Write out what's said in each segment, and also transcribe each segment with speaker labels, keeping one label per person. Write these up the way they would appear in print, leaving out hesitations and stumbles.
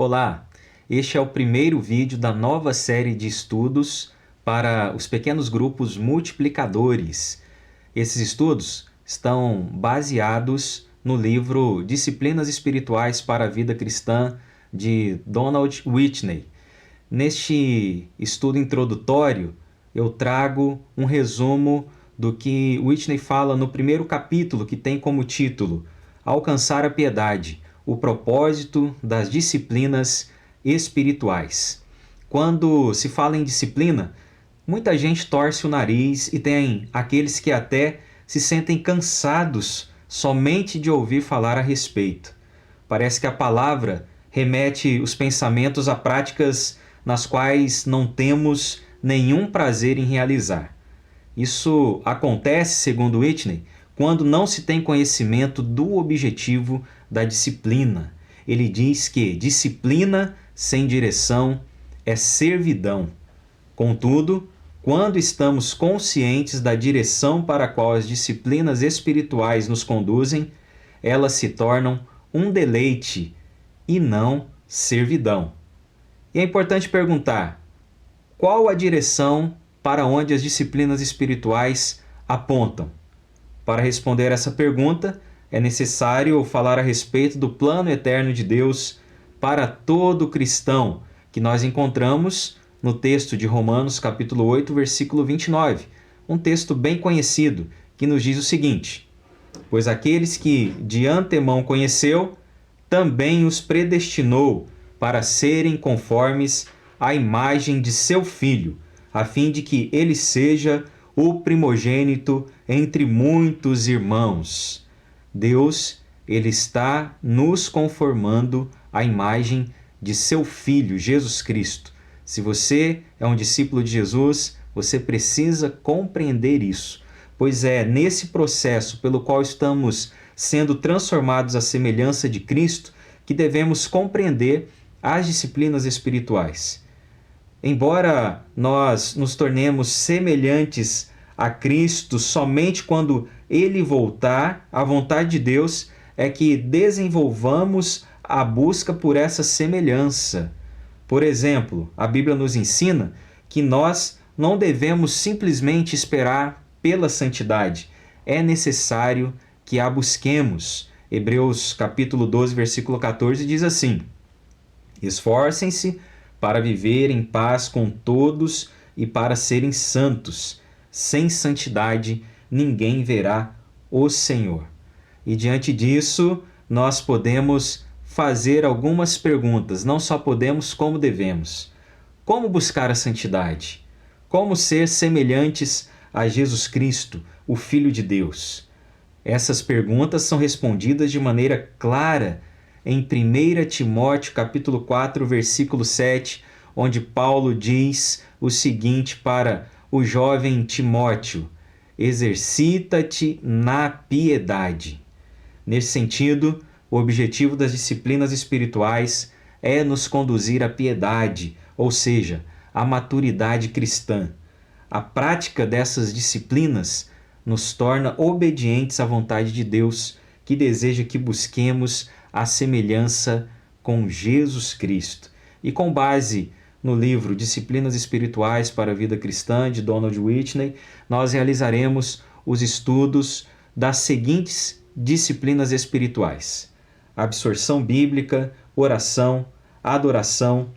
Speaker 1: Olá, este é o primeiro vídeo da nova série de estudos para os pequenos grupos multiplicadores. Esses estudos estão baseados no livro Disciplinas Espirituais para a Vida Cristã, de Donald Whitney. Neste estudo introdutório, eu trago um resumo do que Whitney fala no primeiro capítulo, que tem como título Alcançar a Piedade, o propósito das disciplinas espirituais. Quando se fala em disciplina, muita gente torce o nariz e tem aqueles que até se sentem cansados somente de ouvir falar a respeito. Parece que a palavra remete os pensamentos a práticas nas quais não temos nenhum prazer em realizar. Isso acontece, segundo Whitney, quando não se tem conhecimento do objetivo da disciplina. Ele diz que disciplina sem direção é servidão. Contudo, quando estamos conscientes da direção para a qual as disciplinas espirituais nos conduzem, elas se tornam um deleite e não servidão. E é importante perguntar: qual a direção para onde as disciplinas espirituais apontam? Para responder essa pergunta, é necessário falar a respeito do plano eterno de Deus para todo cristão, que nós encontramos no texto de Romanos capítulo 8, versículo 29, um texto bem conhecido, que nos diz o seguinte: pois aqueles que de antemão conheceu, também os predestinou para serem conformes à imagem de seu Filho, a fim de que ele seja o primogênito entre muitos irmãos. Deus, ele está nos conformando à imagem de seu Filho, Jesus Cristo. Se você é um discípulo de Jesus, você precisa compreender isso, pois é nesse processo pelo qual estamos sendo transformados à semelhança de Cristo que devemos compreender as disciplinas espirituais. Embora nós nos tornemos semelhantes a Cristo somente quando Ele voltar, a vontade de Deus é que desenvolvamos a busca por essa semelhança. Por exemplo, a Bíblia nos ensina que nós não devemos simplesmente esperar pela santidade. É necessário que a busquemos. Hebreus capítulo 12, versículo 14 diz assim: esforcem-se para viver em paz com todos e para serem santos. Sem santidade ninguém verá o Senhor. E diante disso, nós podemos fazer algumas perguntas. Não só podemos, como devemos. Como buscar a santidade? Como ser semelhantes a Jesus Cristo, o Filho de Deus? Essas perguntas são respondidas de maneira clara em 1 Timóteo capítulo 4, versículo 7, onde Paulo diz o seguinte para o jovem Timóteo: exercita-te na piedade. Nesse sentido, o objetivo das disciplinas espirituais é nos conduzir à piedade, ou seja, à maturidade cristã. A prática dessas disciplinas nos torna obedientes à vontade de Deus, que deseja que busquemos a semelhança com Jesus Cristo. E com base no livro Disciplinas Espirituais para a Vida Cristã, de Donald Whitney, nós realizaremos os estudos das seguintes disciplinas espirituais: absorção bíblica, oração, adoração,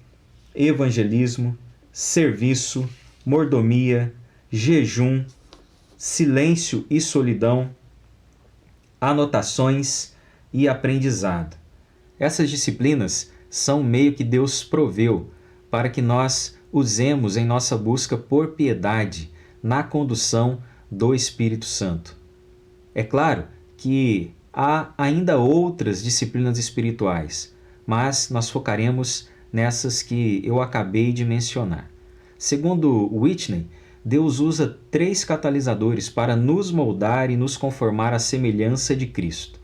Speaker 1: evangelismo, serviço, mordomia, jejum, silêncio e solidão, anotações e aprendizado. Essas disciplinas são o meio que Deus proveu para que nós usemos em nossa busca por piedade na condução do Espírito Santo. É claro que há ainda outras disciplinas espirituais, mas nós focaremos nessas que eu acabei de mencionar. Segundo Whitney, Deus usa 3 catalisadores para nos moldar e nos conformar à semelhança de Cristo.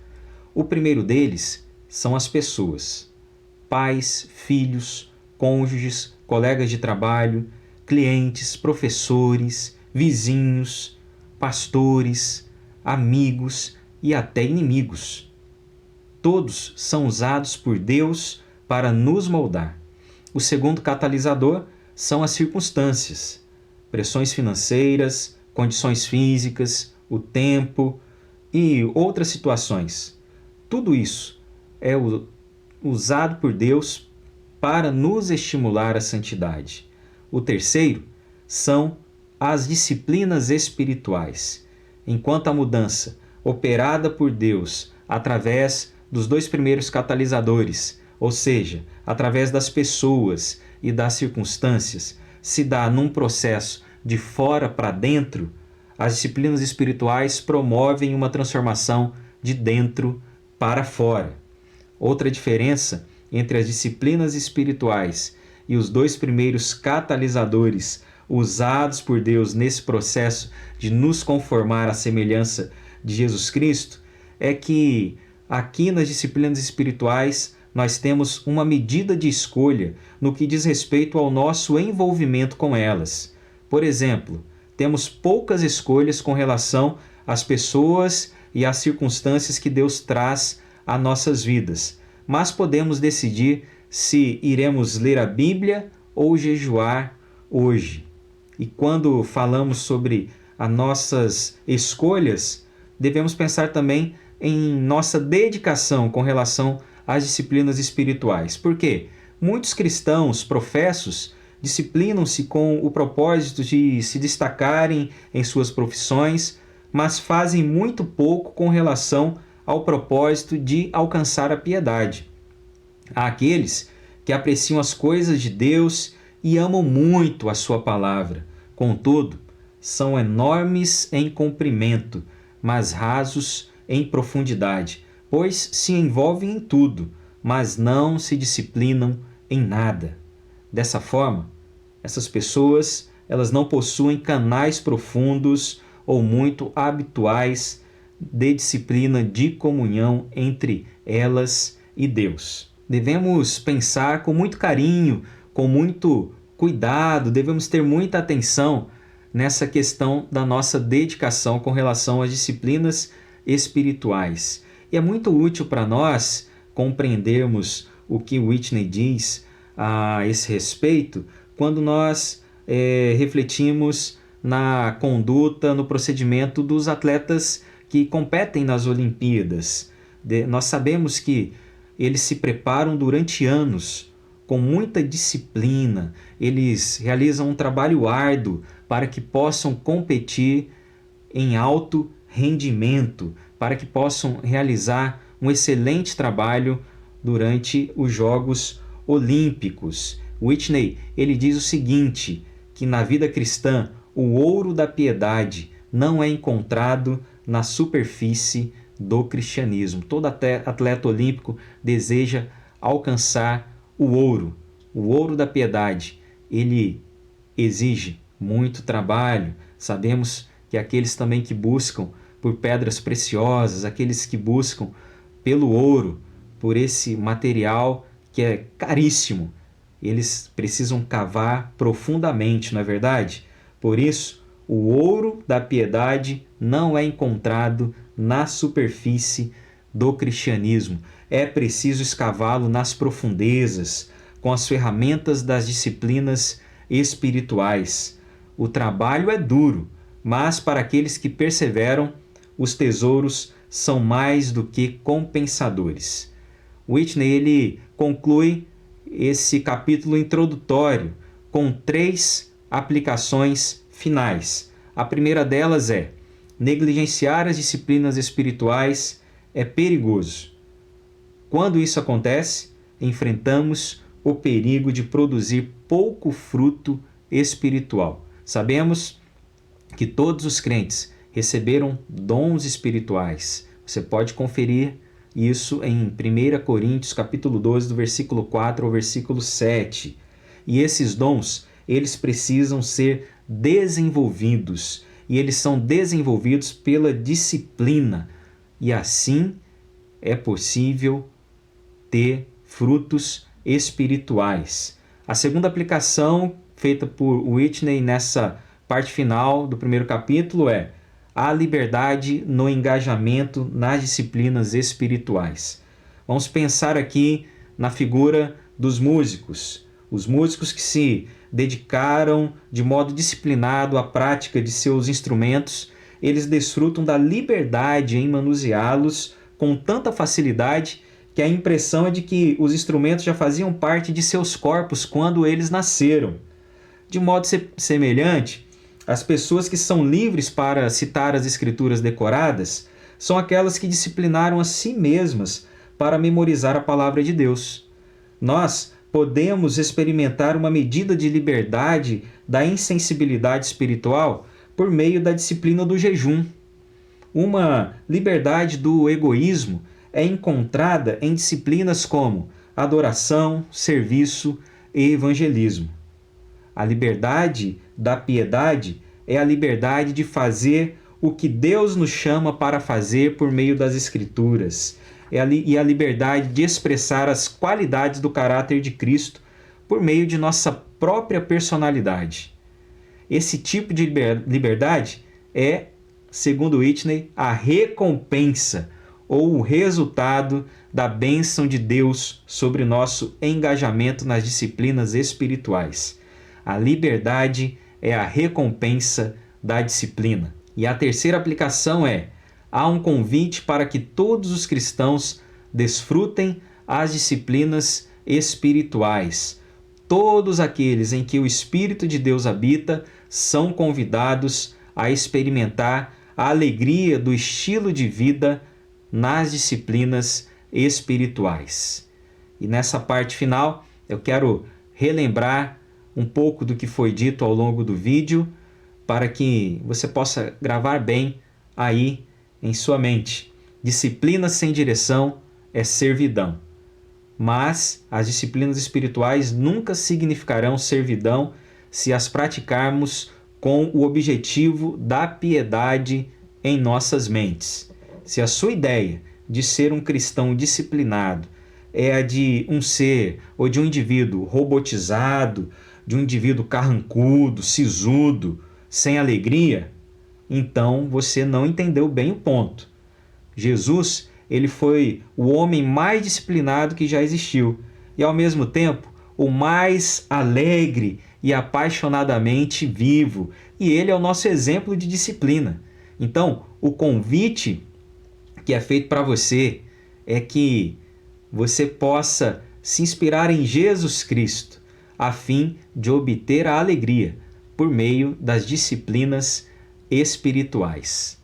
Speaker 1: O primeiro deles são as pessoas: pais, filhos, cônjuges, colegas de trabalho, clientes, professores, vizinhos, pastores, amigos e até inimigos. Todos são usados por Deus para nos moldar. O segundo catalisador são as circunstâncias, pressões financeiras, condições físicas, o tempo e outras situações. Tudo isso é usado por Deus para nos estimular à santidade. O terceiro são as disciplinas espirituais. Enquanto a mudança operada por Deus através dos dois primeiros catalisadores, ou seja, através das pessoas e das circunstâncias, se dá num processo de fora para dentro, as disciplinas espirituais promovem uma transformação de dentro para fora. Outra diferença entre as disciplinas espirituais e os dois primeiros catalisadores usados por Deus nesse processo de nos conformar à semelhança de Jesus Cristo é que aqui nas disciplinas espirituais nós temos uma medida de escolha no que diz respeito ao nosso envolvimento com elas. Por exemplo, temos poucas escolhas com relação às pessoas e às circunstâncias que Deus traz a nossas vidas, mas podemos decidir se iremos ler a Bíblia ou jejuar hoje. E quando falamos sobre as nossas escolhas, devemos pensar também em nossa dedicação com relação às disciplinas espirituais. Por quê? Muitos cristãos professos disciplinam-se com o propósito de se destacarem em suas profissões, mas fazem muito pouco com relação ao propósito de alcançar a piedade. Há aqueles que apreciam as coisas de Deus e amam muito a sua palavra. Contudo, são enormes em comprimento, mas rasos em profundidade, pois se envolvem em tudo, mas não se disciplinam em nada. Dessa forma, essas pessoas, elas não possuem canais profundos ou muito habituais de disciplina de comunhão entre elas e Deus. Devemos pensar com muito carinho, com muito cuidado, devemos ter muita atenção nessa questão da nossa dedicação com relação às disciplinas espirituais. E é muito útil para nós compreendermos o que Whitney diz a esse respeito quando nós refletimos na conduta, no procedimento dos atletas que competem nas Olimpíadas. Nós sabemos que eles se preparam durante anos com muita disciplina, eles realizam um trabalho árduo para que possam competir em alto rendimento, para que possam realizar um excelente trabalho durante os Jogos Olímpicos. Whitney, ele diz o seguinte, que na vida cristã o ouro da piedade não é encontrado na superfície do cristianismo. Todo atleta olímpico deseja alcançar o ouro da piedade. Ele exige muito trabalho. Sabemos que aqueles também que buscam por pedras preciosas, aqueles que buscam pelo ouro, por esse material que é caríssimo, eles precisam cavar profundamente, não é verdade? Por isso, o ouro da piedade não é encontrado na superfície do cristianismo. É preciso escavá-lo nas profundezas, com as ferramentas das disciplinas espirituais. O trabalho é duro, mas para aqueles que perseveram, os tesouros são mais do que compensadores. Whitney, ele conclui esse capítulo introdutório com 3 aplicações finais. A primeira delas é: negligenciar as disciplinas espirituais é perigoso. Quando isso acontece, enfrentamos o perigo de produzir pouco fruto espiritual. Sabemos que todos os crentes receberam dons espirituais. Você pode conferir isso em 1 Coríntios capítulo 12, do versículo 4 ao versículo 7. E esses dons, eles precisam ser desenvolvidos. E eles são desenvolvidos pela disciplina. E assim é possível ter frutos espirituais. A segunda aplicação feita por Whitney nessa parte final do primeiro capítulo é a liberdade no engajamento nas disciplinas espirituais. Vamos pensar aqui na figura dos músicos. Os músicos que se dedicaram de modo disciplinado à prática de seus instrumentos, eles desfrutam da liberdade em manuseá-los com tanta facilidade que a impressão é de que os instrumentos já faziam parte de seus corpos quando eles nasceram. De modo semelhante, as pessoas que são livres para citar as escrituras decoradas são aquelas que disciplinaram a si mesmas para memorizar a palavra de Deus. Nós podemos experimentar uma medida de liberdade da insensibilidade espiritual por meio da disciplina do jejum. Uma liberdade do egoísmo é encontrada em disciplinas como adoração, serviço e evangelismo. A liberdade da piedade é a liberdade de fazer o que Deus nos chama para fazer por meio das Escrituras. E a liberdade de expressar as qualidades do caráter de Cristo por meio de nossa própria personalidade. Esse tipo de liberdade é, segundo Whitney, a recompensa ou o resultado da bênção de Deus sobre nosso engajamento nas disciplinas espirituais. A liberdade é a recompensa da disciplina. E a terceira aplicação é: há um convite para que todos os cristãos desfrutem as disciplinas espirituais. Todos aqueles em que o Espírito de Deus habita são convidados a experimentar a alegria do estilo de vida nas disciplinas espirituais. E nessa parte final, eu quero relembrar um pouco do que foi dito ao longo do vídeo, para que você possa gravar bem aí em sua mente. Disciplina sem direção é servidão. Mas as disciplinas espirituais nunca significarão servidão se as praticarmos com o objetivo da piedade em nossas mentes. Se a sua ideia de ser um cristão disciplinado é a de um ser ou de um indivíduo robotizado, de um indivíduo carrancudo, sisudo, sem alegria, então você não entendeu bem o ponto. Jesus, ele foi o homem mais disciplinado que já existiu e, ao mesmo tempo, o mais alegre e apaixonadamente vivo. E ele é o nosso exemplo de disciplina. Então, o convite que é feito para você é que você possa se inspirar em Jesus Cristo, a fim de obter a alegria por meio das disciplinas espirituais.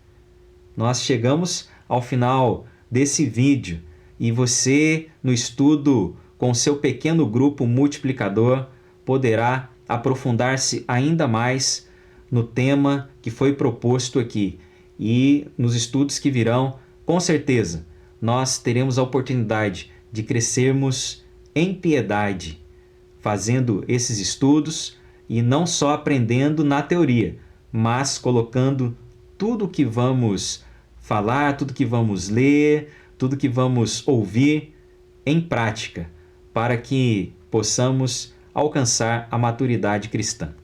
Speaker 1: Nós chegamos ao final desse vídeo e você, no estudo com seu pequeno grupo multiplicador, poderá aprofundar-se ainda mais no tema que foi proposto aqui. E nos estudos que virão, com certeza, nós teremos a oportunidade de crescermos em piedade, fazendo esses estudos e não só aprendendo na teoria, mas colocando tudo que vamos falar, tudo que vamos ler, tudo que vamos ouvir em prática, para que possamos alcançar a maturidade cristã.